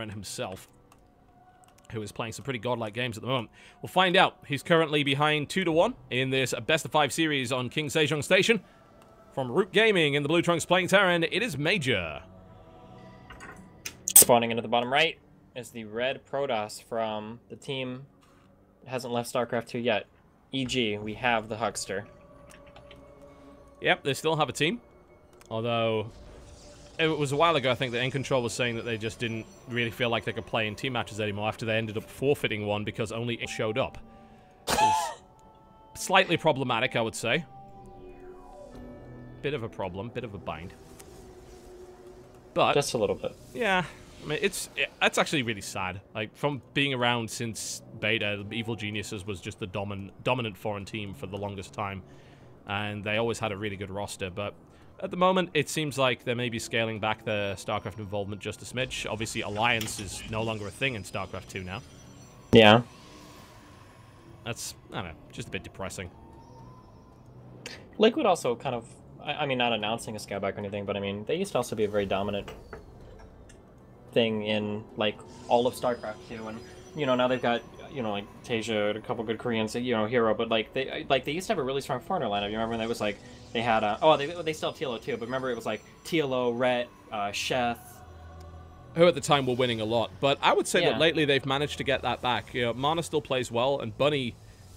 himself, who is playing some pretty godlike games at the moment. We'll find out. He's currently behind 2-1 in this best of 5 series on King Sejong Station. From HuK Gaming in the Blue Trunks playing Terran, it is Major. Spawning into the bottom right is the red Protoss from the team that hasn't left StarCraft 2 yet. E.g., we have the Huckster. Yep, they still have a team. Although, it was a while ago, I think, that N-Control was saying that they just didn't really feel like they could play in team matches anymore after they ended up forfeiting one because only it showed up. Which is slightly problematic, I would say. Bit of a problem, bit of a bind. But just a little bit. Yeah, I mean, that's actually really sad. Like, from being around since beta, Evil Geniuses was just the dominant foreign team for the longest time. And they always had a really good roster, but at the moment, it seems like they may be scaling back their StarCraft involvement just a smidge. Obviously, Alliance is no longer a thing in StarCraft 2 now. Yeah. That's, I don't know, just a bit depressing. Liquid also kind of, I mean, not announcing a scale back or anything, but I mean, they used to also be a very dominant thing in, like, all of StarCraft 2, and, you know, now they've got, you know, like, Tasia and a couple good Koreans, you know, Hero, but, like, they used to have a really strong foreigner lineup. You remember when they was, like, they had, they still have TLO too, but remember it was, like, TLO, Rhett, Sheth. Who at the time were winning a lot, but I would say that lately they've managed to get that back. You know, Mana still plays well, and Bunny,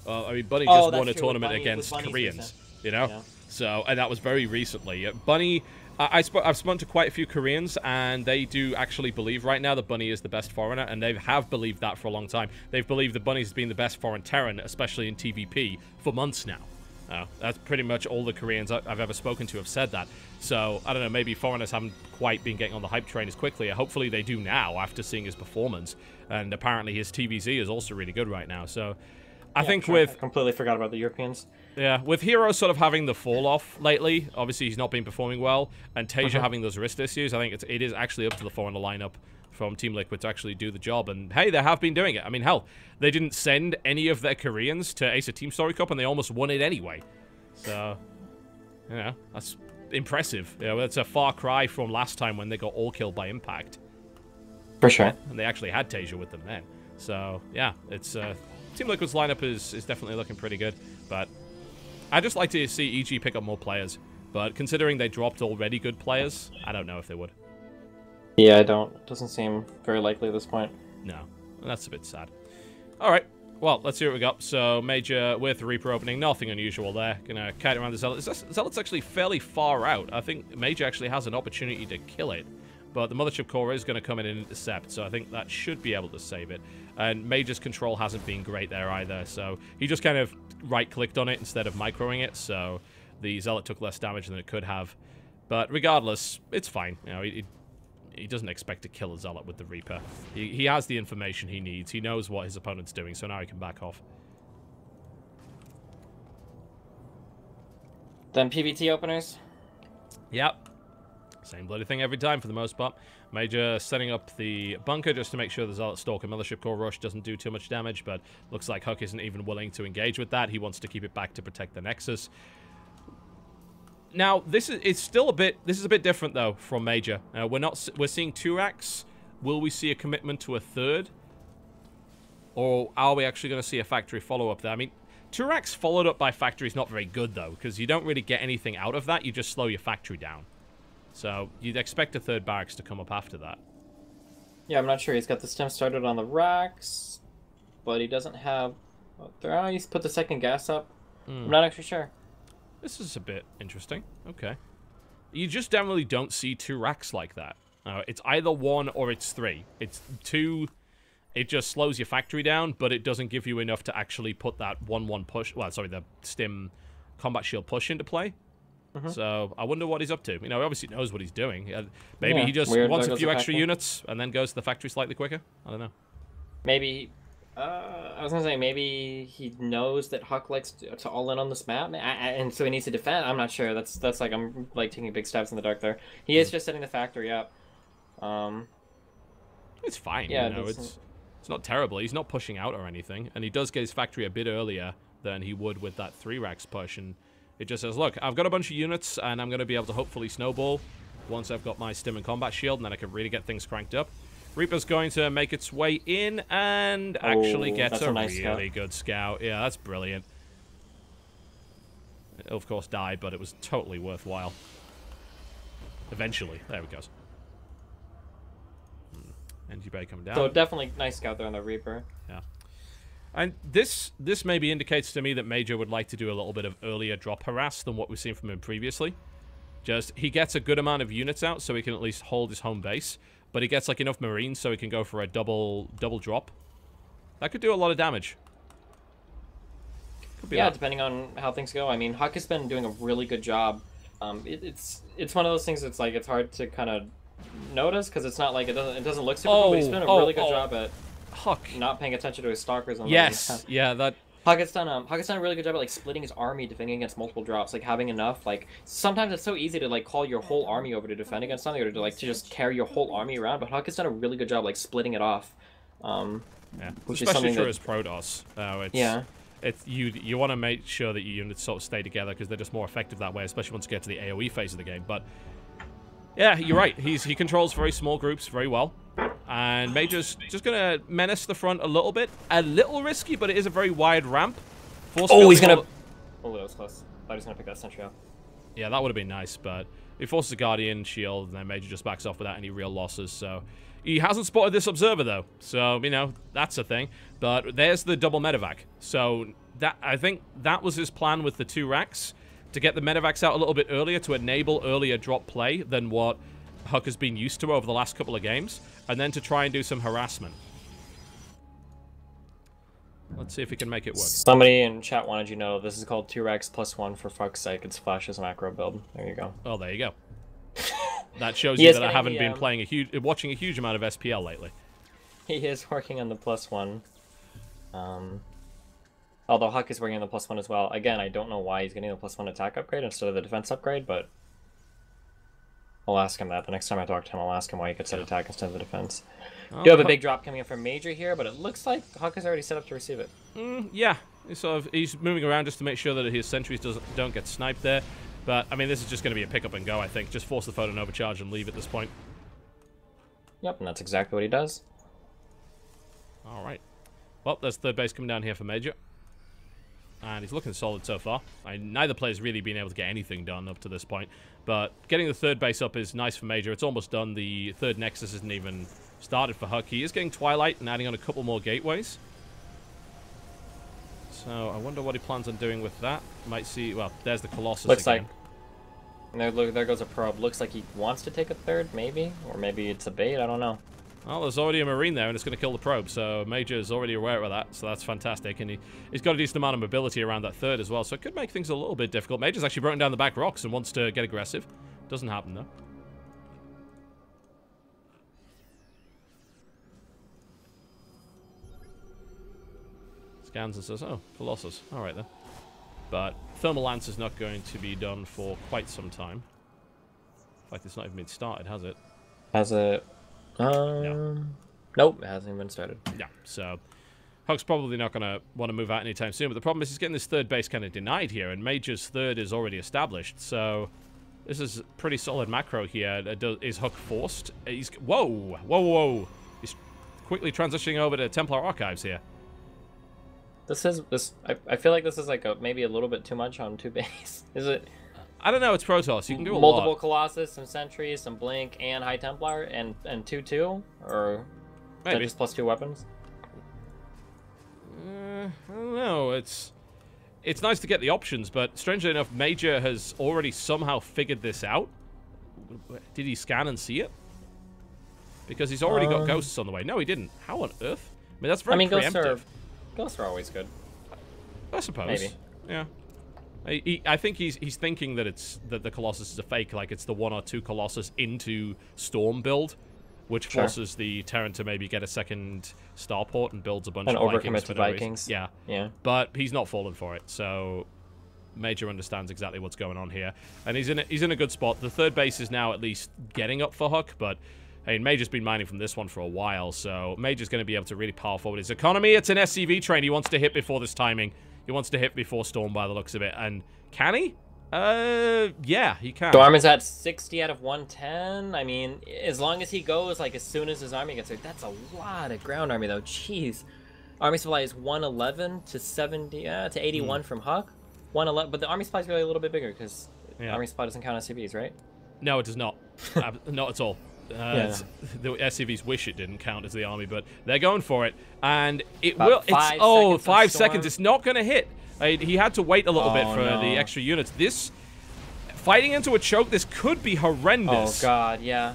I mean, Bunny just won a tournament against Koreans, you know? Yeah. So, and that was very recently. Bunny, I've spoken to quite a few Koreans, and they do actually believe right now that Bunny is the best foreigner, and they have believed that for a long time. They've believed that Bunny's been the best foreign Terran, especially in TVP, for months now. That's pretty much all the Koreans I've ever spoken to have said that. So, I don't know, maybe foreigners haven't quite been getting on the hype train as quickly. Hopefully they do now, after seeing his performance. And apparently his TVZ is also really good right now. So, I think with... I completely forgot about the Europeans. Yeah, with Hero sort of having the fall-off lately, obviously he's not been performing well, and Tasia having those wrist issues, I think it is actually up to the foreigner lineup from Team Liquid to actually do the job. And, hey, they have been doing it. I mean, hell, they didn't send any of their Koreans to Ace of Team Story Cup, and they almost won it anyway. So, you know, that's impressive. You know, that's a far cry from last time when they got all killed by Impact. For sure. And they actually had Tasia with them then. So, yeah, it's... Team Liquid's lineup is definitely looking pretty good, but I'd just like to see EG pick up more players. But considering they dropped already good players, I don't know if they would. Yeah, I don't. It doesn't seem very likely at this point. No, that's a bit sad. All right, well, let's see what we got. So, Major with the Reaper opening, nothing unusual there. Gonna kite around the Zealot. Zealot's actually fairly far out. I think Major actually has an opportunity to kill it. But the Mothership Core is going to come in and intercept, so I think that should be able to save it. And Major's control hasn't been great there either, so he just kind of right-clicked on it instead of microing it, so the Zealot took less damage than it could have. But regardless, it's fine. You know, he doesn't expect to kill a Zealot with the Reaper. He has the information he needs. He knows what his opponent's doing, so now he can back off. Then PVT openers? Yep. Same bloody thing every time for the most part. Major setting up the bunker just to make sure the Zealot Stalker Mothership Core Rush doesn't do too much damage, but looks like HuK isn't even willing to engage with that. He wants to keep it back to protect the Nexus. Now, this is a bit different though from Major. We're seeing 2 racks. Will we see a commitment to a 3rd? Or are we actually going to see a factory follow-up there? I mean, 2 racks followed up by factory is not very good though, because you don't really get anything out of that. You just slow your factory down. So, you'd expect a 3rd barracks to come up after that. Yeah, I'm not sure. He's got the stem started on the racks, but he doesn't have... he's put the 2nd gas up. I'm not actually sure. This is a bit interesting. Okay. You just generally don't see 2 racks like that. It's either 1 or it's 3. It's 2... It just slows your factory down, but it doesn't give you enough to actually put that 1-1 push... Well, sorry, the stim combat shield push into play. So, I wonder what he's up to. You know, he obviously knows what he's doing. Maybe he just wants a few extra units and then goes to the factory slightly quicker. I don't know. Maybe... I was going to say, maybe he knows that HuK likes to all in on this map, and so he needs to defend. I'm not sure. That's like, I'm like taking big steps in the dark there. He is just setting the factory up. It's fine, yeah, you know, it's not terrible. He's not pushing out or anything, and he does get his factory a bit earlier than he would with that 3 racks push, and it just says, look, I've got a bunch of units, and I'm going to be able to hopefully snowball once I've got my stim and combat shield, and then I can really get things cranked up. Reaper's going to make its way in and actually gets a nice really good scout. Yeah, that's brilliant. It'll, of course, die, but it was totally worthwhile. Eventually. There we go. Energy Bay coming down. So definitely nice scout there on the Reaper. Yeah. And this maybe indicates to me that Major would like to do a little bit of earlier drop harass than what we've seen from him previously. Just, he gets a good amount of units out so he can at least hold his home base, but he gets like enough Marines so he can go for a double drop. That could do a lot of damage. Yeah, depending on how things go. I mean, HuK has been doing a really good job. It's one of those things that's like, it's hard to kind of notice because it's not like it doesn't look super cool, but he's doing a really good job at HuK not paying attention to his stalkers. Yes, yeah, that HuK has done a really good job at like splitting his army, defending against multiple drops, like having enough. Like sometimes it's so easy to like call your whole army over to defend against something, or to just carry your whole army around. But HuK has done a really good job like splitting it off. Yeah, which especially is for his Protoss. You want to make sure that your units sort of stay together because they're just more effective that way, especially once you get to the AoE phase of the game. But yeah, you're right. He controls very small groups very well. And Major's just going to menace the front a little bit. A little risky, but it is a very wide ramp. He's going to... Oh, that was close. I thought he was going to pick that sentry up. Yeah, that would have been nice, but he forces a Guardian shield, and then Major just backs off without any real losses, so... He hasn't spotted this Observer, though, so, you know, that's a thing. But there's the double medevac. So, I think that was his plan with the 2 racks, to get the medevacs out a little bit earlier to enable earlier drop play than what HuK has been used to over the last couple of games, and then to try and do some harassment. Let's see if we can make it work. Somebody in chat wanted you to know this is called 2 racks plus 1 for fuck's sake. It's Flash's macro build. There you go. Oh, there you go. That shows you that I haven't been watching a huge amount of SPL lately. He is working on the +1. Although HuK is working on the +1 as well. Again, I don't know why he's getting the +1 attack upgrade instead of the defense upgrade, but I'll ask him that. The next time I talk to him, I'll ask him why he gets that attack instead of the defense. Oh, do have a big drop coming in from Major here, but it looks like HuK is already set up to receive it. Yeah, he's moving around just to make sure that his sentries don't get sniped there. But, I mean, this is just going to be a pick up and go, I think. Just force the photon overcharge and leave at this point. Yep, and that's exactly what he does. Alright. Well, there's third base coming down here for Major. And he's looking solid so far. Neither player's really been able to get anything done up to this point. But getting the third base up is nice for Major. It's almost done. The third Nexus isn't even started for HuK. He is getting Twilight and adding on a couple more gateways. So I wonder what he plans on doing with that. Might see. Well, there's the Colossus looks again. Like there goes a probe. Looks like he wants to take a third, maybe, or maybe it's a bait. I don't know. Well, there's already a Marine there, and it's going to kill the probe. So Major is already aware of that. So that's fantastic, and he's got a decent amount of mobility around that third as well. So it could make things a little bit difficult. Major's actually broken down the back rocks and wants to get aggressive. Doesn't happen though. Scans and says, oh, Colossus. Alright then. But Thermal Lance is not going to be done for quite some time. In fact, it's not even been started, has it? Has it? No. Nope, it hasn't even been started. Yeah, so HuK's probably not going to want to move out anytime soon, but the problem is he's getting this third base kind of denied here, and Major's third is already established, so this is pretty solid macro here. Is HuK forced? Whoa! He's quickly transitioning over to Templar Archives here. I feel like this is like maybe a little bit too much on 2 base. Is it? I don't know. It's Protoss. You can do a lot. Multiple Colossus, some Sentries, some Blink, and High Templar, and 2/2, or maybe just +2 weapons. I don't know. It's nice to get the options, but strangely enough, Major has already somehow figured this out. Did he scan and see it? Because he's already got ghosts on the way. No, he didn't. How on earth? I mean, that's very preemptive. Ghosts are always good. I suppose. Maybe. Yeah. I think he's thinking that the Colossus is a fake, like it's the 1 or 2 Colossus into Storm build, which forces the Terran to maybe get a second starport and builds a bunch of Vikings. And Vikings. Yeah. But he's not fallen for it, so Major understands exactly what's going on here, and he's in a good spot. The third base is now at least getting up for HuK, but I mean, Major's been mining from this one for a while, so Major's going to be able to really power forward his economy. It's an SCV train. He wants to hit before this timing. He wants to hit before Storm by the looks of it. And can he? Yeah, he can. Storm is at 60 out of 110. I mean, as long as he goes, like, as soon as his army gets there, that's a lot of ground army, though. Jeez. Army supply is 111 to 70, to 81 from HuK. 111, but the army supply is really a little bit bigger, because army supply doesn't count SCVs, right? No, it does not. Not at all. The SCVs wish it didn't count as the army, but they're going for it. And it will... It's 5 seconds. It's not going to hit. He had to wait a little bit for the extra units. This, fighting into a choke, this could be horrendous. Oh, God, yeah.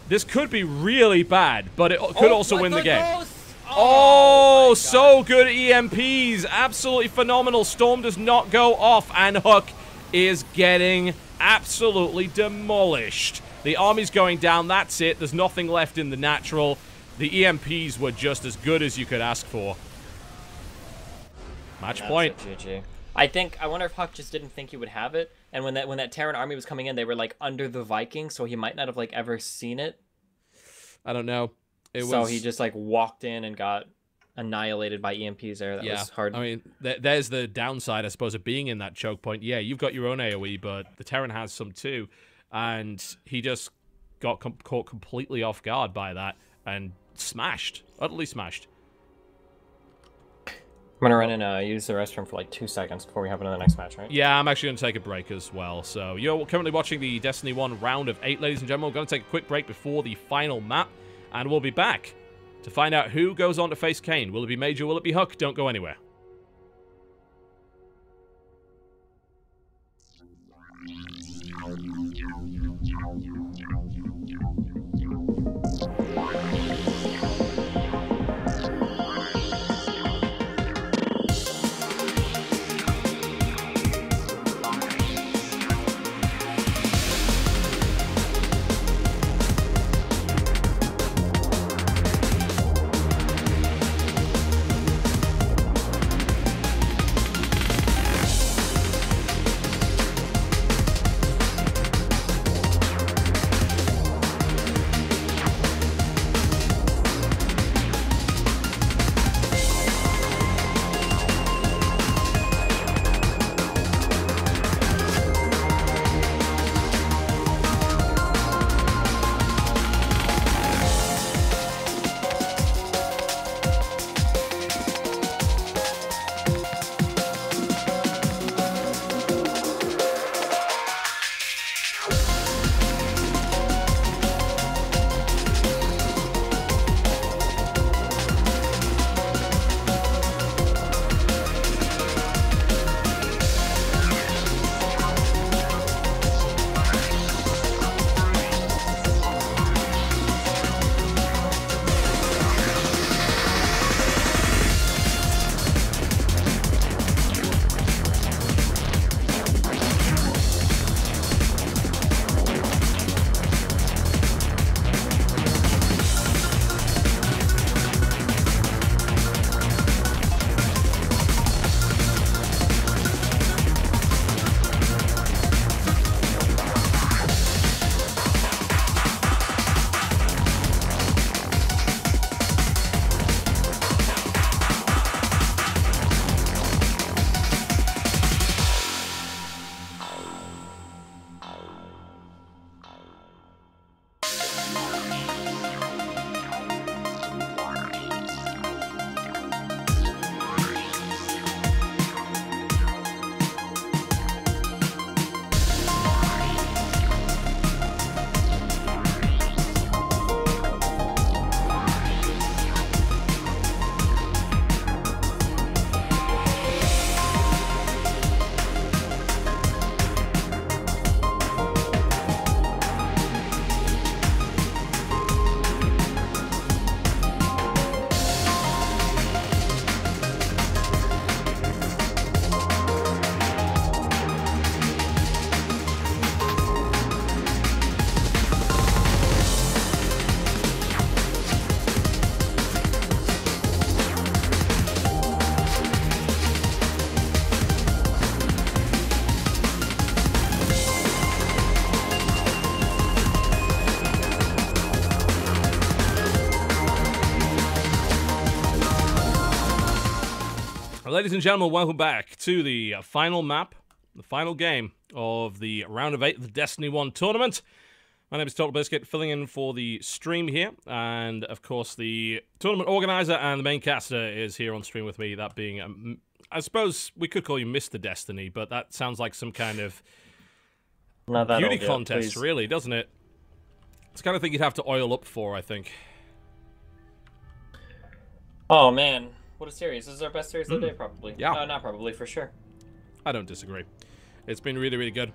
This could be really bad, but it could also win the game. Oh, so good EMPs. Absolutely phenomenal. Storm does not go off, and HuK is getting absolutely demolished. The army's going down. That's it. There's nothing left in the natural. The EMPs were just as good as you could ask for. Match point. GG. I wonder if HuK just didn't think he would have it, and when that Terran army was coming in, they were like under the Vikings, so he might not have like ever seen it. I don't know. So he just like walked in and got annihilated by EMPs there. That was hard. I mean, there's the downside, I suppose, of being in that choke point. Yeah, you've got your own AoE, but the Terran has some too, and he just got caught completely off guard by that and smashed, utterly smashed. I'm going to run and use the restroom for like 2 seconds before we hop into the next match, right? Yeah, I'm actually going to take a break as well. So you're currently watching the Destiny 1 round of 8, ladies and gentlemen. We're going to take a quick break before the final map, and we'll be back to find out who goes on to face Kane. Will it be Major? Will it be HuK? Don't go anywhere. Ladies and gentlemen, welcome back to the final map the final game of the round of 8 of the Destiny 1 tournament. My name is Total Biscuit, filling in for the stream here, and of course the tournament organizer and the main caster is here on stream with me, that being, I suppose we could call you Mr. Destiny, but that sounds like some kind of beauty contest, really, doesn't it? It's the kind of thing you'd have to oil up for, I think. Oh man, what a series. This is our best series of the day, probably. Yeah. Not probably, for sure. I don't disagree. It's been really, really good.